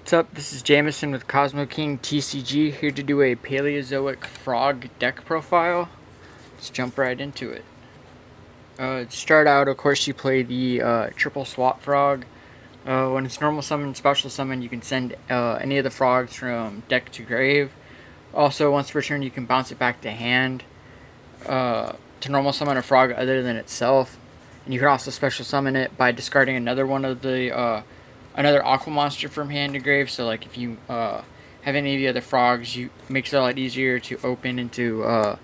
What's up? This is Jamison with Kozmo King TCG, here to do a Paleozoic frog deck profile. Let's jump right into it. To start out, of course, you play the triple swap frog. When it's normal summon, special summon, you can send any of the frogs from deck to grave. Also, once per turn, you can bounce it back to hand to normal summon a frog other than itself. And you can also special summon it by discarding another one of the another aqua monster from hand to grave. So like if you have any of the other frogs, you makes it a lot easier to open into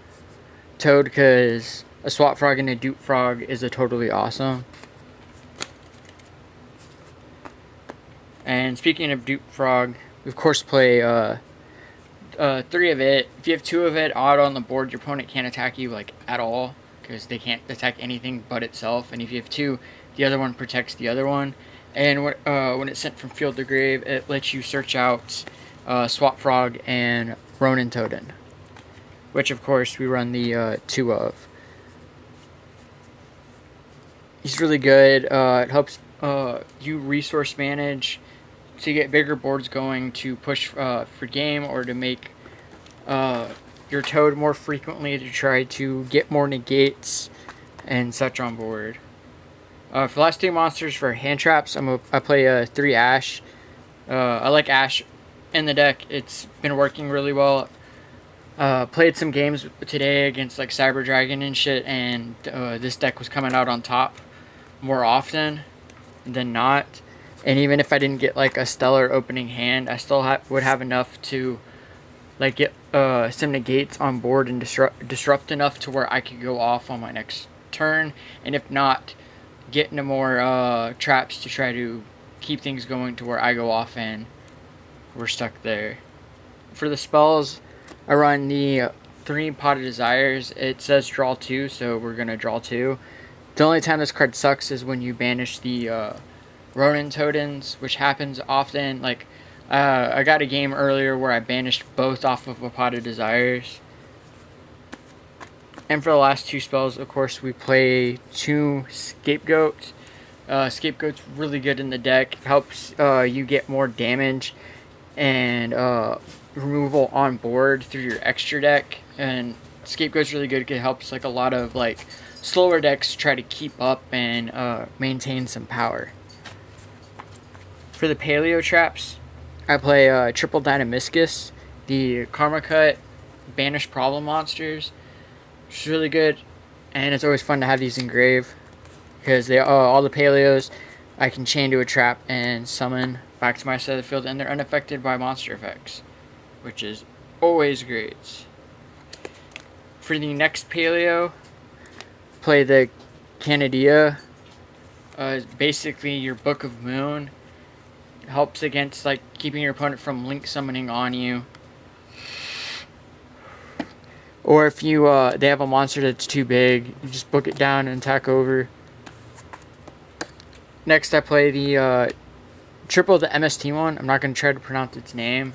Toad, because a swap frog and a dupe frog is a totally awesome. And speaking of dupe frog, we of course play 3 of it. If you have 2 of it auto on the board, your opponent can't attack you like at all, because they can't attack anything but itself. And if you have 2, the other one protects the other one. And when it's sent from field to grave, it lets you search out Swap Frog and Ronin Toadin, which of course we run the 2 of. He's really good. It helps you resource manage to get bigger boards going, to push for game, or to make your Toad more frequently, to try to get more negates and such on board. For the last 2 monsters for hand traps, I play 3 Ash. I like Ash in the deck. It's been working really well. Played some games today against like Cyber Dragon and shit, and this deck was coming out on top more often than not. And even if I didn't get like a stellar opening hand, I still would have enough to like get some negates on board and disrupt enough to where I could go off on my next turn. And if not, get into more traps to try to keep things going to where I go off and we're stuck there. For the spells, I run the 3 Pot of Desires. It says draw 2, so we're going to draw 2. The only time this card sucks is when you banish the Ronin Toadins, which happens often. Like, I got a game earlier where I banished both off of a Pot of Desires. And for the last 2 spells, of course, we play 2 Scapegoat. Scapegoat's really good in the deck. It helps you get more damage and removal on board through your extra deck. And Scapegoat's really good because it helps like a lot of like slower decks try to keep up and maintain some power. For the Paleo traps, I play Triple Dynamiscus, the Karma Cut Banish Problem Monsters. It's really good, and it's always fun to have these in grave, because they all the Paleos I can chain to a trap and summon back to my side of the field, and they're unaffected by monster effects, which is always great. For the next Paleo, play the Canadia. Basically your Book of Moon. It helps against like keeping your opponent from link summoning on you. Or if you they have a monster that's too big, you just book it down and attack over. Next, I play the triple the MST one. I'm not going to try to pronounce its name.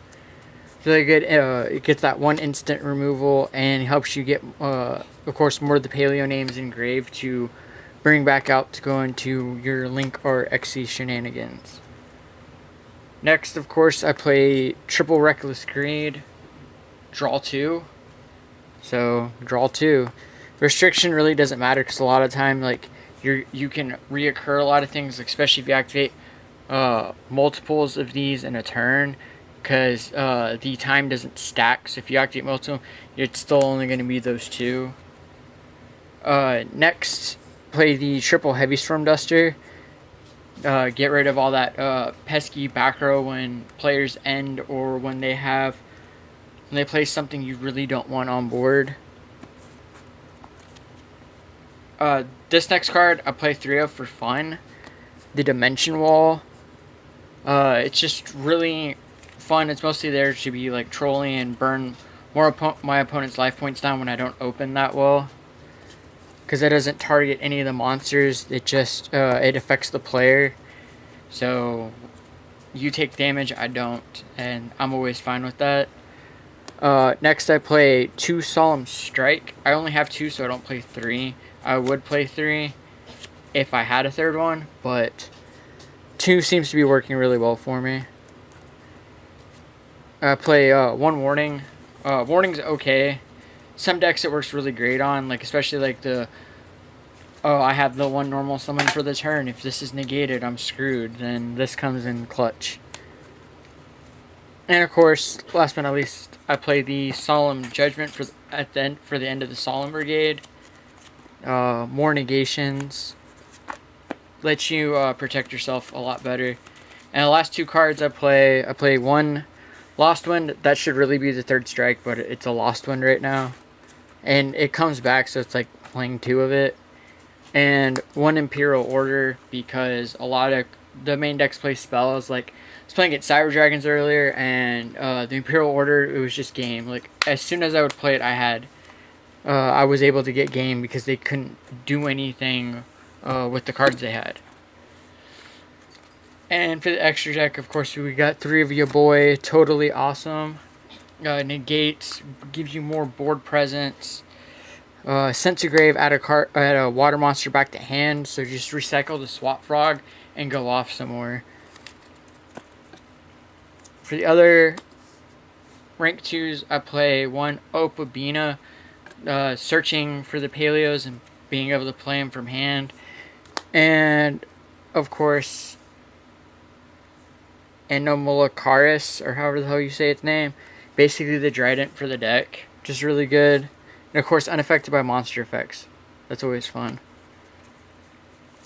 It's really good. It gets that 1 instant removal and helps you get, of course, more of the Paleo names engraved to bring back out to go into your Link or XC shenanigans. Next, of course, I play triple Reckless Greed. Draw 2. So, draw 2. Restriction really doesn't matter, because a lot of time, like, you can reoccur a lot of things, especially if you activate multiples of these in a turn, because the time doesn't stack. So if you activate multiple, it's still only going to be those 2. Next, play the triple Heavy Storm Duster. Get rid of all that pesky back row when players end, or when they play something you really don't want on board. This next card I play 3 of for fun. The Dimension Wall. It's just really fun. It's mostly there to be like trolling and burn more my opponent's life points down when I don't open that well. Because it doesn't target any of the monsters. It just it affects the player. So you take damage, I don't, and I'm always fine with that. Next I play 2 Solemn Strike. I only have 2, so I don't play 3. I would play 3 if I had a third one, but 2 seems to be working really well for me. I play one warning. Warning's okay. Some decks it works really great on, like especially like the I have the one normal summon for the turn. If this is negated, I'm screwed. Then this comes in clutch. And of course, last but not least, I play the Solemn Judgment for the end of the Solemn Brigade. More negations, lets you protect yourself a lot better. And the last two cards I play one Lost Wind. That should really be the third strike, but it's a Lost Wind right now, and it comes back, so it's like playing two of it. And one Imperial Order, because a lot of the main decks play spells. Like I was playing at Cyber Dragons earlier, and the Imperial Order, it was just game. Like as soon as I would play it, I was able to get game because they couldn't do anything with the cards they had. And for the extra deck, of course, we got three of your boy, totally awesome. Negates, gives you more board presence. Centigrave, add a water monster back to hand, so just recycle the Swap Frog and go off some more. For the other rank 2s, I play one Opabina, searching for the Paleos and being able to play them from hand. And, of course, Anomalocaris, or however the hell you say its name. Basically the Trident for the deck. Just really good. And of course, unaffected by monster effects. That's always fun.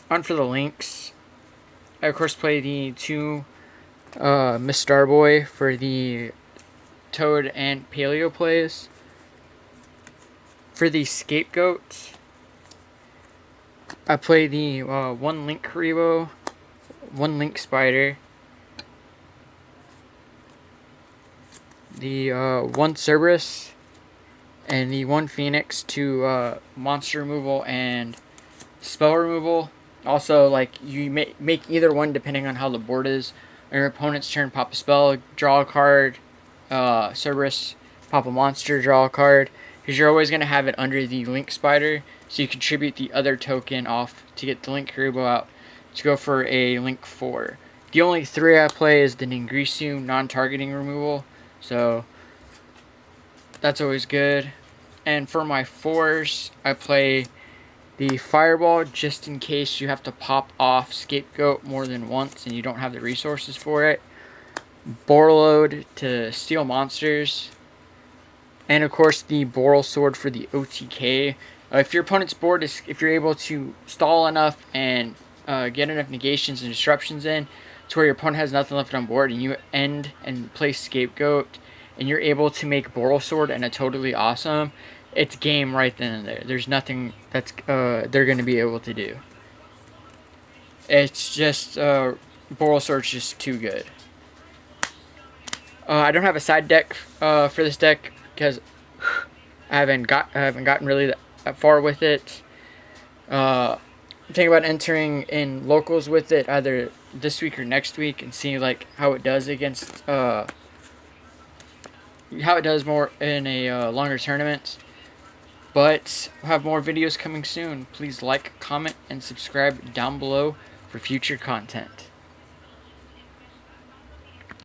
On for the links. I of course play the two Miss Starboy for the Toad and Paleo plays. For the Scapegoat, I play the one Link Karibo, one Link Spider, the one Cerberus, and the one Phoenix to monster removal and spell removal. Also, like, you make either one depending on how the board is. On your opponent's turn, pop a spell, draw a card, Cerberus, pop a monster, draw a card. Because you're always going to have it under the Link Spider, so you contribute the other token off to get the Link Karibo out to go for a Link 4. The only three I play is the Ningrisu non-targeting removal, so that's always good. And for my 4s, I play the Fireball, just in case you have to pop off Scapegoat more than once and you don't have the resources for it. Borreload to steal monsters. And of course the Boral Sword for the OTK. If your opponent's board is, if you're able to stall enough and get enough negations and disruptions in to where your opponent has nothing left on board, and you end and play Scapegoat, and you're able to make Boral Sword and a totally awesome, it's game right then and there. There's nothing that's they're going to be able to do. It's just Boral Sword's just too good. I don't have a side deck for this deck because I haven't gotten really that far with it. I'm thinking about entering in locals with it either this week or next week and seeing like how it does against how it does more in a longer tournament. But we'll have more videos coming soon. Please like, comment, and subscribe down below for future content.